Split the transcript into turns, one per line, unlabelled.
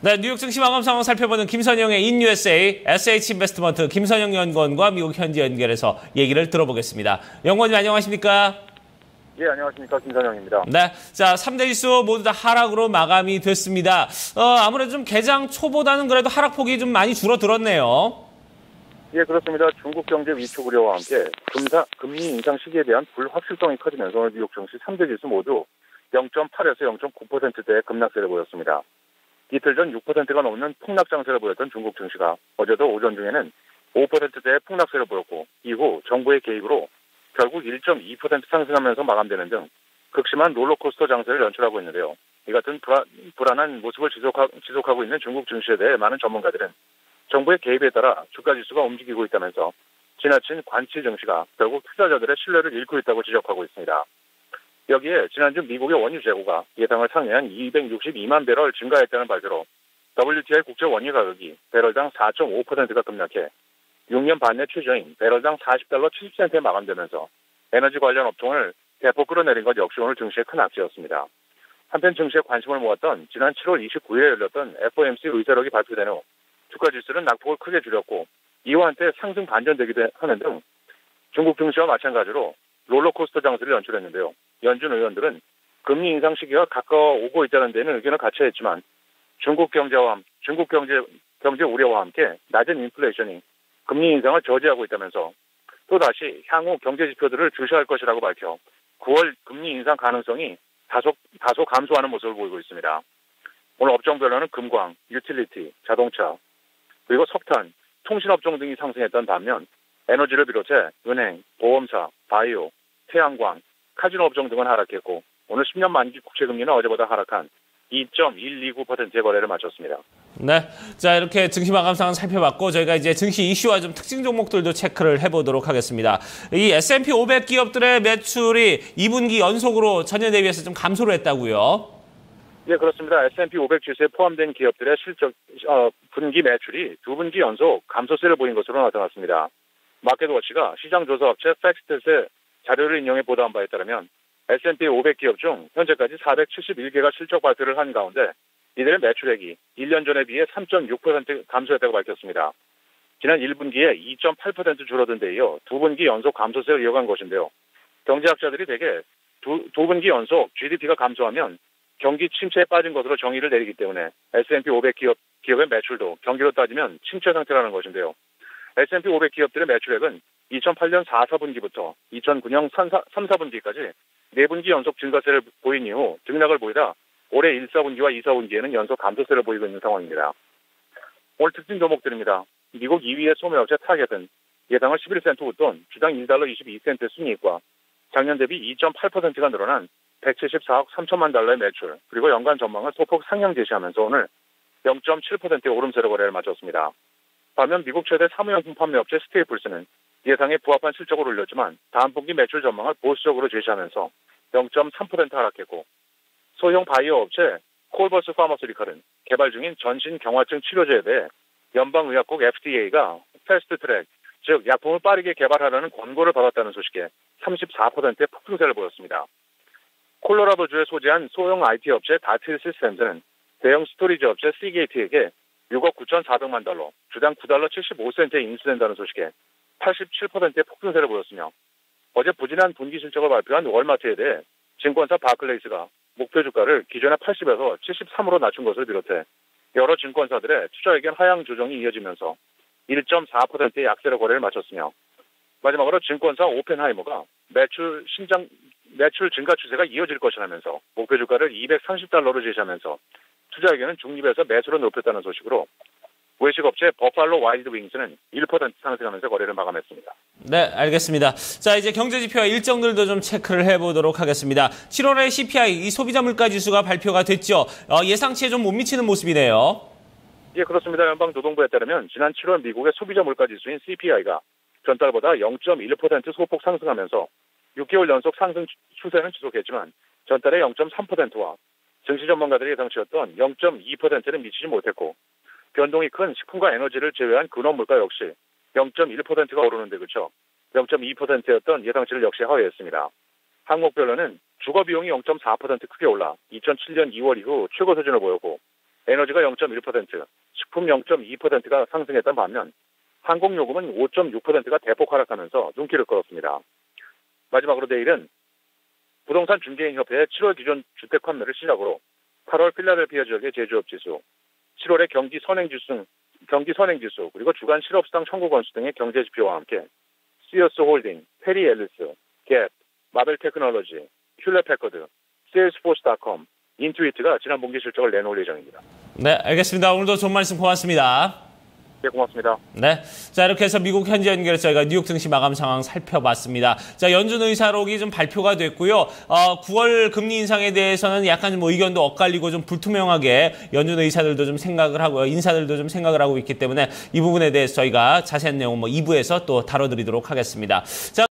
네, 뉴욕 증시 마감 상황 살펴보는 김선영의 인USA SH인베스트먼트 김선영 연구원과 미국 현지 연결해서 얘기를 들어보겠습니다. 연구원님 안녕하십니까?
예, 안녕하십니까. 김선영입니다.
네, 자 3대 지수 모두 다 하락으로 마감이 됐습니다. 아무래도 좀 개장 초보다는 그래도 하락폭이 좀 많이 줄어들었네요.
예, 그렇습니다. 중국 경제 위축 우려와 함께 금리 인상 시기에 대한 불확실성이 커지면서 오늘 뉴욕 증시 3대 지수 모두 0.8에서 0.9%대의 급락세를 보였습니다. 이틀 전 6%가 넘는 폭락 장세를 보였던 중국 증시가 어제도 오전 중에는 5%대의 폭락세를 보였고 이후 정부의 개입으로 결국 1.2% 상승하면서 마감되는 등 극심한 롤러코스터 장세를 연출하고 있는데요. 이 같은 불안한 모습을 지속하고 있는 중국 증시에 대해 많은 전문가들은 정부의 개입에 따라 주가지수가 움직이고 있다면서 지나친 관치 증시가 결국 투자자들의 신뢰를 잃고 있다고 지적하고 있습니다. 여기에 지난주 미국의 원유 재고가 예상을 상회한 262만 배럴 증가했다는 발표로 WTI 국제 원유 가격이 배럴당 4.5%가 급락해 6년 반 내 최저인 배럴당 40달러 70센트에 마감되면서 에너지 관련 업종을 대폭 끌어내린 것 역시 오늘 증시의 큰 악재였습니다. 한편 증시에 관심을 모았던 지난 7월 29일에 열렸던 FOMC 의사록이 발표된 후 주가 지수는 낙폭을 크게 줄였고 이와 함께 상승 반전되기도 하는 등 중국 증시와 마찬가지로 롤러코스터 장세를 연출했는데요. 연준 의원들은 금리 인상 시기가 가까워 오고 있다는 데는 의견을 같이 했지만 중국 경제 우려와 함께 낮은 인플레이션이 금리 인상을 저지하고 있다면서 또다시 향후 경제 지표들을 주시할 것이라고 밝혀 9월 금리 인상 가능성이 다소 감소하는 모습을 보이고 있습니다. 오늘 업종별로는 금광, 유틸리티, 자동차, 그리고 석탄, 통신업종 등이 상승했던 반면 에너지를 비롯해 은행, 보험사, 바이오, 태양광, 카지노 업종 등은 하락했고 오늘 10년 만기 국채금리는 어제보다 하락한 2.129%의 거래를 마쳤습니다.
네, 자 이렇게 증시 마감 상황 살펴봤고 저희가 이제 증시 이슈와 좀 특징 종목들도 체크를 해보도록 하겠습니다. 이 S&P 500 기업들의 매출이 2분기 연속으로 전년 대비해서 좀 감소를 했다고요?
네, 그렇습니다. S&P 500 지수에 포함된 기업들의 분기 매출이 2분기 연속 감소세를 보인 것으로 나타났습니다. 마켓워치가 시장조사업체 팩스텟의 자료를 인용해 보도한 바에 따르면 S&P 500 기업 중 현재까지 471개가 실적 발표를 한 가운데 이들의 매출액이 1년 전에 비해 3.6% 감소했다고 밝혔습니다. 지난 1분기에 2.8% 줄어든 데 이어 2분기 연속 감소세를 이어간 것인데요. 경제학자들이 대개 두 분기 연속 GDP가 감소하면 경기 침체에 빠진 것으로 정의를 내리기 때문에 S&P 500 기업의 매출도 경기로 따지면 침체 상태라는 것인데요. S&P 500 기업들의 매출액은 2008년 4, 4분기부터 2009년 3, 4분기까지 4분기 연속 증가세를 보인 이후 등락을 보이다 올해 1, 4분기와 2, 4분기에는 연속 감소세를 보이고 있는 상황입니다. 오늘 특징 종목들입니다. 미국 2위의 소매업체 타겟은 예상을 11센트 웃돈 주당 1달러 22센트 순이익과 작년 대비 2.8%가 늘어난 174억 3천만 달러의 매출 그리고 연간 전망을 소폭 상향 제시하면서 오늘 0.7%의 오름세로 거래를 마쳤습니다. 반면 미국 최대 사무용품 판매업체 스테이플스는 예상에 부합한 실적을 올렸지만 다음 분기 매출 전망을 보수적으로 제시하면서 0.3% 하락했고 소형 바이오 업체 콜버스 파머스리컬은 개발 중인 전신 경화증 치료제에 대해 연방의약국 FDA가 패스트트랙, 즉 약품을 빠르게 개발하라는 권고를 받았다는 소식에 34%의 폭등세를 보였습니다. 콜로라도주에 소재한 소형 IT 업체 다트 시스템즈는 대형 스토리지 업체 시게이트에게 6억 9,400만 달러, 주당 9달러 75센트에 인수된다는 소식에 87%의 폭등세를 보였으며 어제 부진한 분기 실적을 발표한 월마트에 대해 증권사 바클레이스가 목표 주가를 기존의 80에서 73으로 낮춘 것을 비롯해 여러 증권사들의 투자 의견 하향 조정이 이어지면서 1.4%의 약세로 거래를 마쳤으며 마지막으로 증권사 오펜하이머가 매출 증가 추세가 이어질 것이라면서 목표 주가를 230달러로 제시하면서 투자 의견은 중립에서 매수로 높였다는 소식으로 외식업체 버팔로 와일드 윙스는 1% 상승하면서 거래를 마감했습니다.
네, 알겠습니다. 자, 이제 경제지표 일정들도 좀 체크를 해보도록 하겠습니다. 7월의 CPI, 이 소비자 물가 지수가 발표가 됐죠. 예상치에 좀 못 미치는 모습이네요.
예, 그렇습니다. 연방노동부에 따르면 지난 7월 미국의 소비자 물가 지수인 CPI가 전달보다 0.1% 소폭 상승하면서 6개월 연속 상승 추세는 지속했지만 전달의 0.3%와 증시 전문가들이 예상치였던 0.2%는 미치지 못했고 변동이 큰 식품과 에너지를 제외한 근원 물가 역시 0.1%가 오르는 데 그쳐 0.2%였던 예상치를 역시 하회했습니다. 항목별로는 주거 비용이 0.4% 크게 올라 2007년 2월 이후 최고 수준을 보였고 에너지가 0.1%, 식품 0.2%가 상승했던 반면 항공요금은 5.6%가 대폭 하락하면서 눈길을 끌었습니다. 마지막으로 내일은 부동산 중개인협회의 7월 기준 주택 판매를 시작으로 8월 필라델피아 지역의 제조업 지수, 7월의 경기 선행지수, 그리고 주간 실업수당 청구 건수 등의 경제 지표와 함께 시어스 홀딩, 페리 앨리스, 갭, 마벨 테크놀로지, ���렛 패커드, 세일스포스닷컴, 인투이트가 지난 분기 실적을 내놓을 예정입니다.
네, 알겠습니다. 오늘도 좋은 말씀 고맙습니다.
네, 고맙습니다.
네. 자, 이렇게 해서 미국 현지 연결해서 저희가 뉴욕 증시 마감 상황 살펴봤습니다. 자, 연준 의사록이 좀 발표가 됐고요. 9월 금리 인상에 대해서는 약간 뭐 의견도 엇갈리고 좀 불투명하게 연준 의사들도 좀 생각을 하고요. 인사들도 좀 생각을 하고 있기 때문에 이 부분에 대해서 저희가 자세한 내용 2부에서 또 다뤄드리도록 하겠습니다. 자,